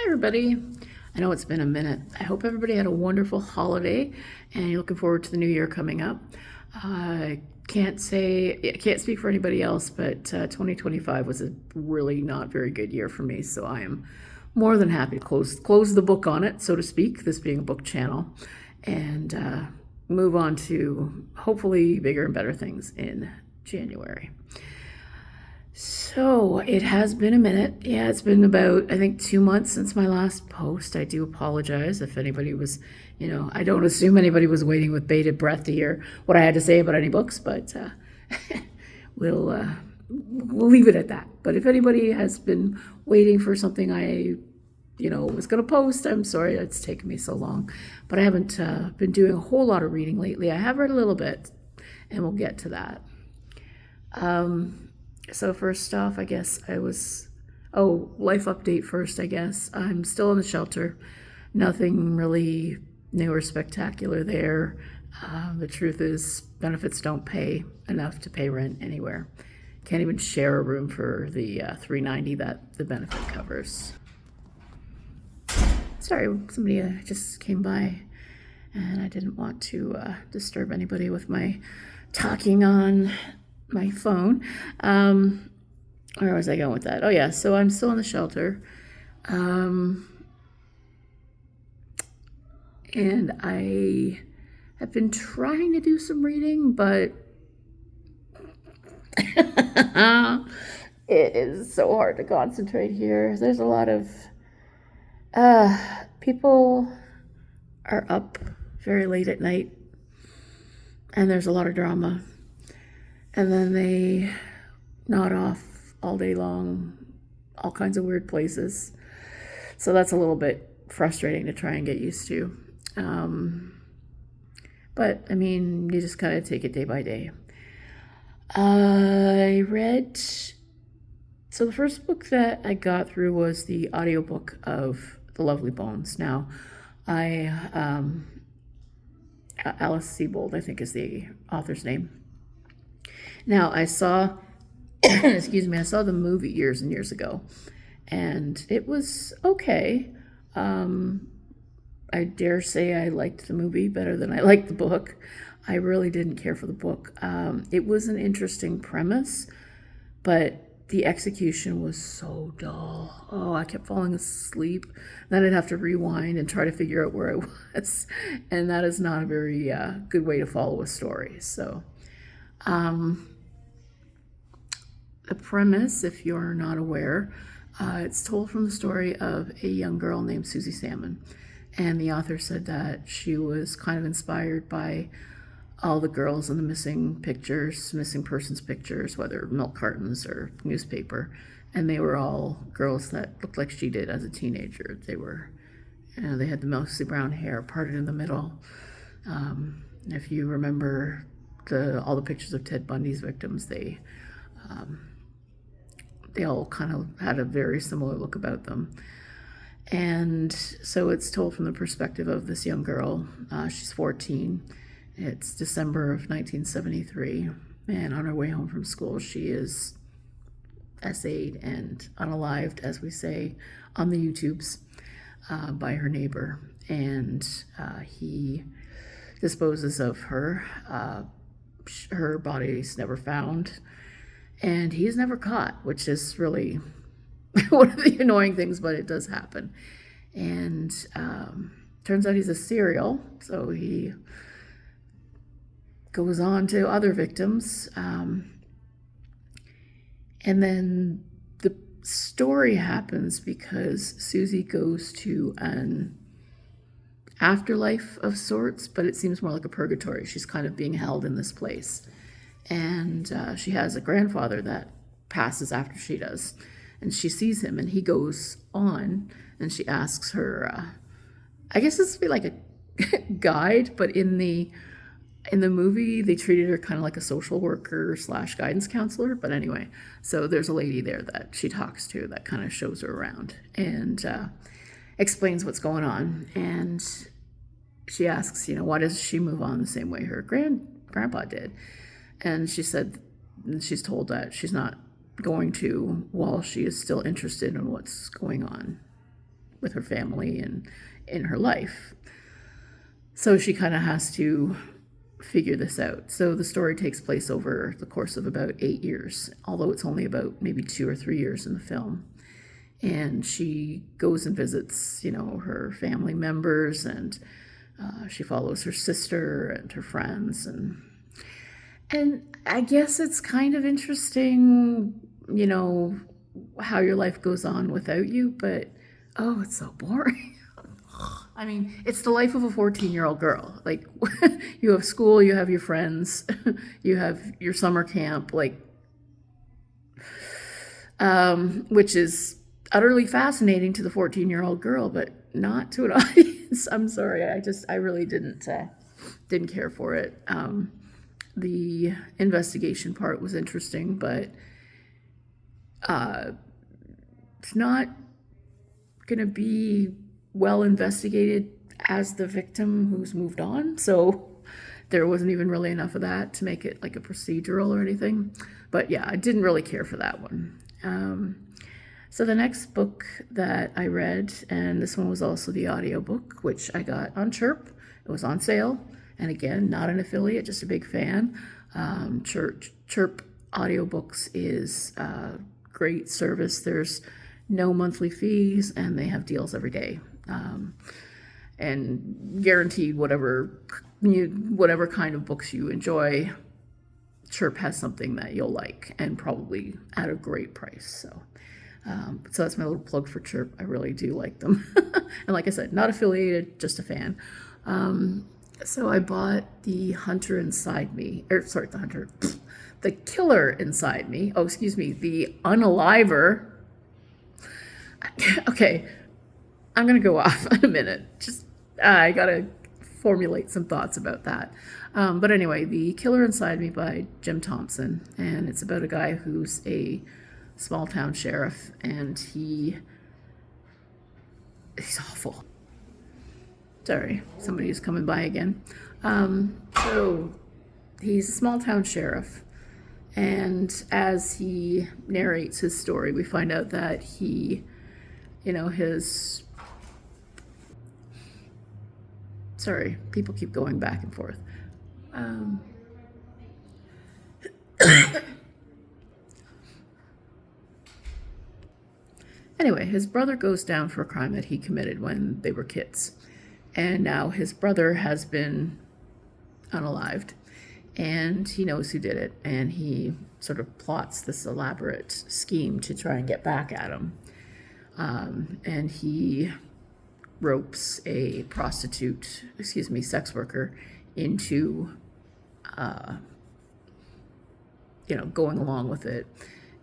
everybody. I know it's been a minute. I hope everybody had a wonderful holiday and you're looking forward to the new year coming up. I can't speak for anybody else, but 2025 was a really not very good year for me. So I am more than happy to close the book on it, so to speak, this being a book channel, and move on to hopefully bigger and better things in January. So it has been a minute. Yeah, it's been about, I think, 2 months since my last post. I do apologize if anybody was, I don't assume anybody was waiting with bated breath to hear what I had to say about any books, but we'll leave it at that. But if anybody has been waiting for something I, was going to post, I'm sorry it's taken me so long. But I haven't been doing a whole lot of reading lately. I have read a little bit, and we'll get to that. So first off, I guess life update first, I guess. I'm still in the shelter. Nothing really new or spectacular there. The truth is, benefits don't pay enough to pay rent anywhere. Can't even share a room for the $390 that the benefit covers. Sorry, somebody just came by, and I didn't want to disturb anybody with my talking on my phone. Where was I going with that? Oh yeah, so I'm still in the shelter. And I have been trying to do some reading, but it is so hard to concentrate here. There's a lot of people are up very late at night, and there's a lot of drama. And then they nod off all day long, all kinds of weird places. So that's a little bit frustrating to try and get used to. But, you just kind of take it day by day. So the first book that I got through was the audiobook of The Lovely Bones. Now, Alice Sebold, I think is the author's name. Now, I saw the movie years and years ago, and it was okay. I dare say I liked the movie better than I liked the book. I really didn't care for the book. It was an interesting premise, but the execution was so dull. Oh, I kept falling asleep. Then I'd have to rewind and try to figure out where I was, and that is not a very good way to follow a story. So, the premise, if you're not aware, it's told from the story of a young girl named Susie Salmon. And the author said that she was kind of inspired by all the girls in the missing persons pictures, whether milk cartons or newspaper. And they were all girls that looked like she did as a teenager. They were, they had the mostly brown hair parted in the middle. If you remember all the pictures of Ted Bundy's victims, they all kind of had a very similar look about them. And so it's told from the perspective of this young girl. She's 14. It's December of 1973. And on her way home from school, she is essayed and unalived, as we say, on the YouTubes by her neighbor. And he disposes of her. Her body's never found. And he's never caught, which is really one of the annoying things, but it does happen. And turns out he's a serial, so he goes on to other victims. And then the story happens because Susie goes to an afterlife of sorts, but it seems more like a purgatory. She's kind of being held in this place. And she has a grandfather that passes after she does. And she sees him, and he goes on, and she asks her, I guess this would be like a guide, but in the movie, they treated her kind of like a social worker / guidance counselor. But anyway, so there's a lady there that she talks to that kind of shows her around and explains what's going on. And she asks, why does she move on the same way her grandpa did? And she's told that she's not going to while she is still interested in what's going on. with her family and in her life. So she kind of has to figure this out. So the story takes place over the course of about 8 years, although it's only about maybe 2 or 3 years in the film. And she goes and visits, her family members, and she follows her sister and her friends, and I guess it's kind of interesting, how your life goes on without you, but oh, it's so boring. I mean, it's the life of a 14-year-old girl. Like, you have school, you have your friends, you have your summer camp, which is utterly fascinating to the 14-year-old girl, but not to an audience. I'm sorry, I really didn't care for it. The investigation part was interesting, but it's not going to be well investigated as the victim who's moved on, so there wasn't even really enough of that to make it like a procedural or anything. But yeah, I didn't really care for that one. So the next book that I read, and this one was also the audiobook, which I got on Chirp. It was on sale, and again, not an affiliate, just a big fan. Chirp audiobooks is a great service. There's no monthly fees, and they have deals every day. And guaranteed whatever kind of books you enjoy, Chirp has something that you'll like, and probably at a great price. So that's my little plug for Chirp. I really do like them. And like I said, not affiliated, just a fan. So I bought The Hunter Inside Me, The Killer Inside Me. Oh, excuse me, The Unaliver. Okay, I'm going to go off in a minute. I got to formulate some thoughts about that. But anyway, The Killer Inside Me by Jim Thompson. And it's about a guy who's a small town sheriff, and he's awful. Sorry, somebody's coming by again. So he's a small town sheriff, and as he narrates his story, we find out that he, sorry, people keep going back and forth. Anyway, his brother goes down for a crime that he committed when they were kids. And now his brother has been unalived, and he knows who did it, and he sort of plots this elaborate scheme to try and get back at him. And he ropes a sex worker into, going along with it.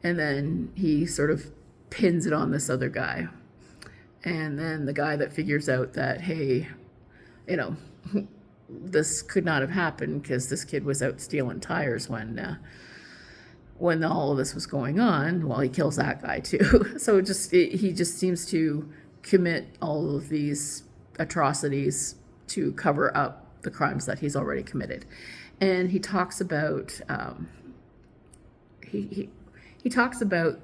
And then he sort of pins it on this other guy. And then the guy that figures out that, hey, this could not have happened because this kid was out stealing tires when all of this was going on, well, he kills that guy too. So he just seems to commit all of these atrocities to cover up the crimes that he's already committed. And he talks about he talks about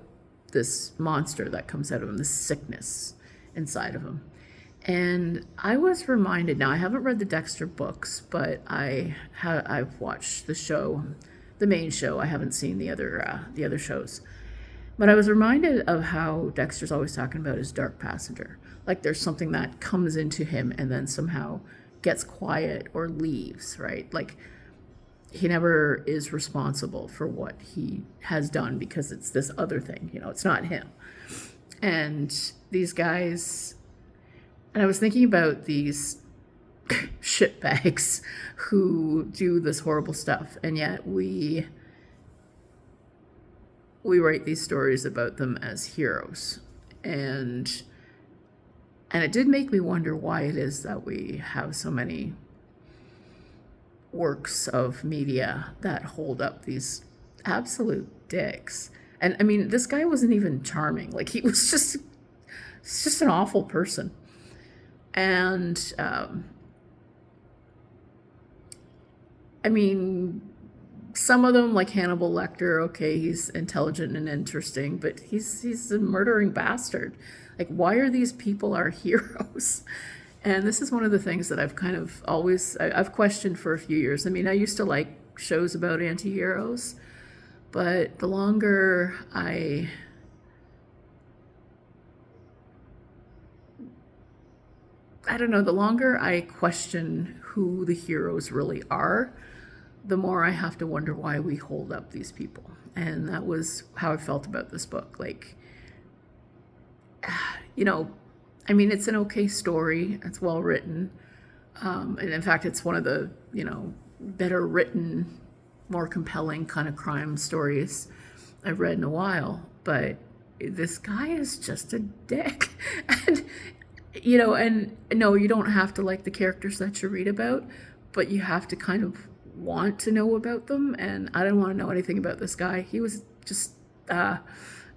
this monster that comes out of him, this sickness inside of him. And I was reminded, now I haven't read the Dexter books, but I've watched the show, the main show. I haven't seen the other shows. But I was reminded of how Dexter's always talking about his dark passenger. Like there's something that comes into him and then somehow gets quiet or leaves, right? Like he never is responsible for what he has done because it's this other thing, it's not him. And these guys, and I was thinking about these shitbags who do this horrible stuff, and yet we write these stories about them as heroes. And it did make me wonder why it is that we have so many works of media that hold up these absolute dicks. And I mean, this guy wasn't even charming. Like he was just an awful person. And I mean, some of them, like Hannibal Lecter, okay, he's intelligent and interesting, but he's a murdering bastard. Like, why are these people our heroes? And this is one of the things that I've kind of always, I've questioned for a few years. I mean, I used to like shows about anti-heroes, but the longer I don't know, the longer I question who the heroes really are, the more I have to wonder why we hold up these people. And that was how I felt about this book. Like, you know, I mean, it's an okay story. It's well written. And in fact, it's one of the, better written, more compelling kind of crime stories I've read in a while. But this guy is just a dick. And, and no, you don't have to like the characters that you read about, but you have to kind of want to know about them. And I didn't want to know anything about this guy. He was just, I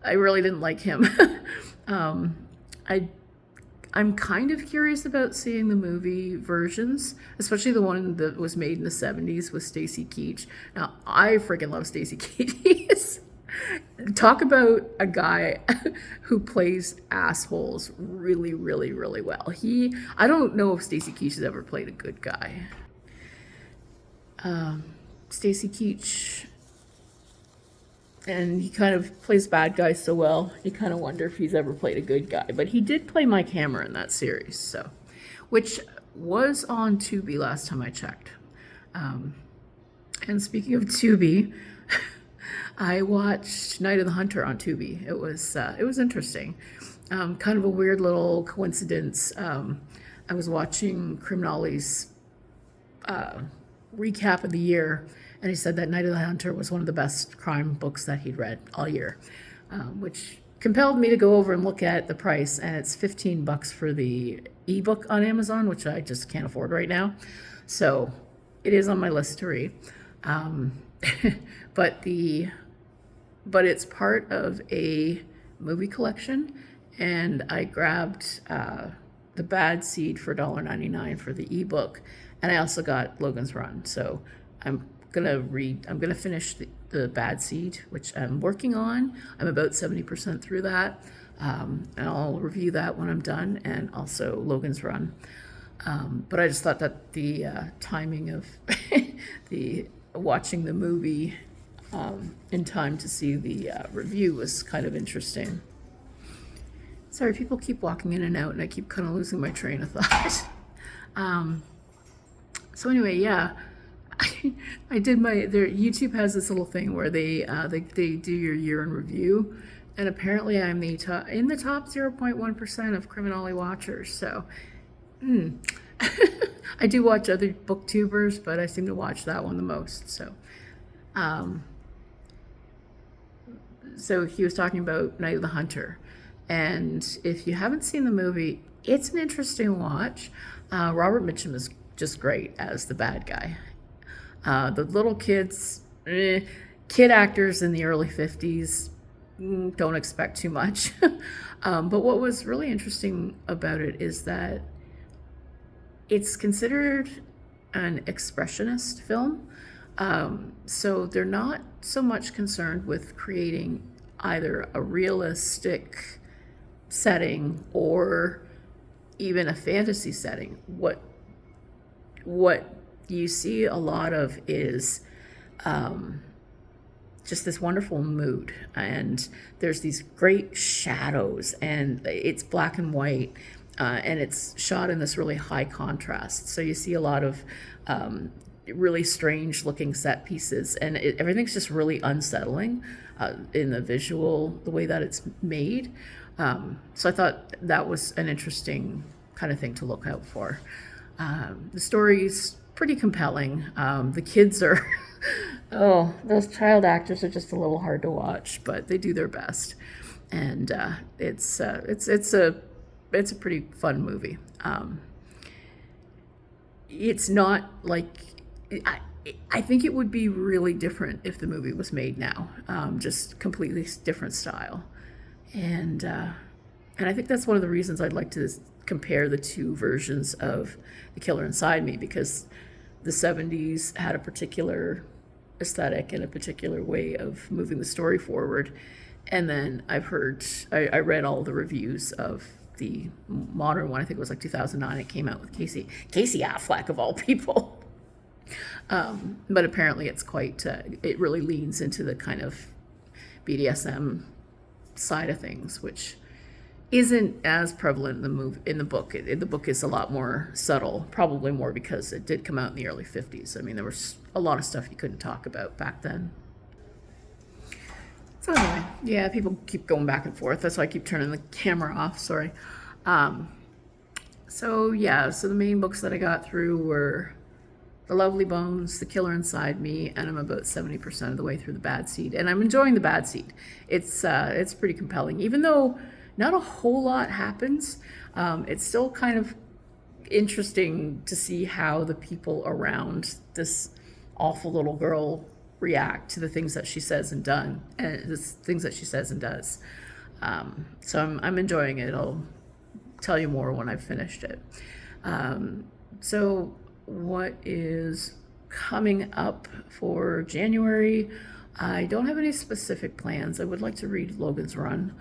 really didn't like him. I'm kind of curious about seeing the movie versions, especially the one that was made in the 70s with Stacy Keach. Now, I freaking love Stacy Keach. Talk about a guy who plays assholes really, really, really well. I don't know if Stacy Keach has ever played a good guy. Stacy Keach, and he kind of plays bad guys so well, you kind of wonder if he's ever played a good guy. But he did play Mike Hammer in that series, so, which was on Tubi last time I checked. And speaking of Tubi, I watched Night of the Hunter on Tubi. It was interesting. Kind of a weird little coincidence. I was watching Criminali's recap of the year, and he said that Night of the Hunter was one of the best crime books that he'd read all year, which compelled me to go over and look at the price, and it's $15 for the ebook on Amazon, which I just can't afford right now. So it is on my list to read. But it's part of a movie collection, and I grabbed The Bad Seed for $1.99 for the ebook, and I also got Logan's Run. So I'm gonna finish the Bad Seed, which I'm working on. I'm about 70% through that, and I'll review that when I'm done, and also Logan's Run. But I just thought that the timing of the watching the movie in time to see the review was kind of interesting. Sorry, people keep walking in and out, and I keep kind of losing my train of thought. So anyway, yeah, I did YouTube has this little thing where they do your year in review, and apparently I'm in the top 0.1% of Criminale watchers. So, I do watch other booktubers, but I seem to watch that one the most. So he was talking about Night of the Hunter, and if you haven't seen the movie, it's an interesting watch. Robert Mitchum is just great as the bad guy. The little kids, kid actors in the early 50s, don't expect too much. But what was really interesting about it is that it's considered an expressionist film. So they're not so much concerned with creating either a realistic setting or even a fantasy setting. What you see a lot of is just this wonderful mood, and there's these great shadows, and it's black and white, and it's shot in this really high contrast. So you see a lot of really strange looking set pieces, and everything's just really unsettling in the visual, the way that it's made. So I thought that was an interesting kind of thing to look out for. The story's pretty compelling. The kids are, oh, those child actors are just a little hard to watch, but they do their best, and it's a pretty fun movie. It's not like I think it would be really different if the movie was made now, just completely different style, and I think that's one of the reasons I'd like to compare the two versions of The Killer Inside Me, because the 70s had a particular aesthetic and a particular way of moving the story forward, And then I read all the reviews of the modern one. I think it was like 2009. It came out with Casey Affleck of all people. But apparently it's quite, it really leans into the kind of BDSM side of things, which isn't as prevalent in the book. The book is a lot more subtle, probably more because it did come out in the early 50s. I mean, there was a lot of stuff you couldn't talk about back then. So anyway, yeah, people keep going back and forth. That's why I keep turning the camera off. Sorry. So yeah, so the main books that I got through were The Lovely Bones, The Killer Inside Me, and I'm about 70% of the way through The Bad Seed, and I'm enjoying The Bad Seed. It's pretty compelling, even though not a whole lot happens. It's still kind of interesting to see how the people around this awful little girl react to the things that she says and the things that she says and does. So I'm enjoying it. I'll tell you more when I've finished it. So what is coming up for January? I don't have any specific plans. I would like to read Logan's Run.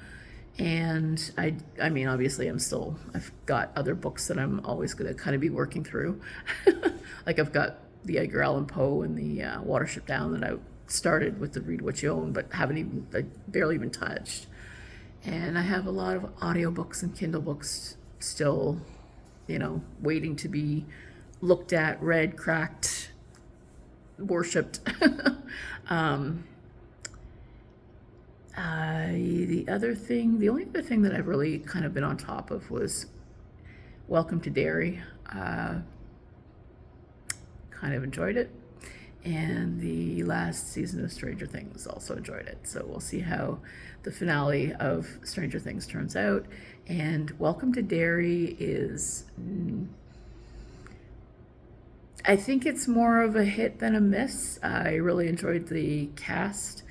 And I mean, obviously I've got other books that I'm always going to kind of be working through. Like I've got the Edgar Allan Poe and the Watership Down that I started with the Read What You Own, but I barely even touched. And I have a lot of audiobooks and Kindle books still, waiting to be looked at, read, cracked, worshipped. The only other thing that I've really kind of been on top of was Welcome to Derry. Kind of enjoyed it. And the last season of Stranger Things, also enjoyed it. So we'll see how the finale of Stranger Things turns out. And Welcome to Derry is, I think it's more of a hit than a miss. I really enjoyed the cast.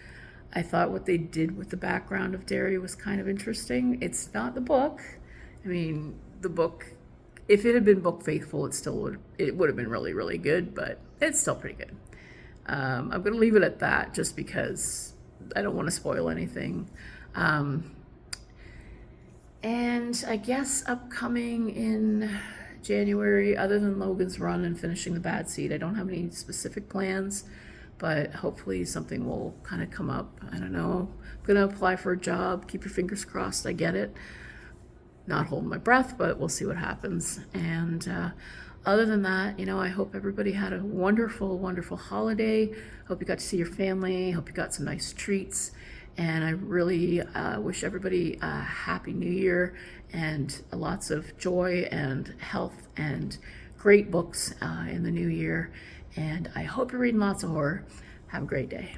I thought what they did with the background of Derry was kind of interesting. It's not the book. I mean, the book, if it had been book faithful, it would have been really, really good, but it's still pretty good. I'm going to leave it at that just because I don't want to spoil anything. And I guess upcoming in January, other than Logan's Run and finishing The Bad Seed, I don't have any specific plans, but hopefully something will kind of come up. I don't know. I'm going to apply for a job. Keep your fingers crossed. I get it. Not holding my breath, but we'll see what happens. And other than that, I hope everybody had a wonderful, wonderful holiday. Hope you got to see your family. Hope you got some nice treats. And I really wish everybody a happy new year and lots of joy and health and great books in the new year. And I hope you're reading lots of horror. Have a great day.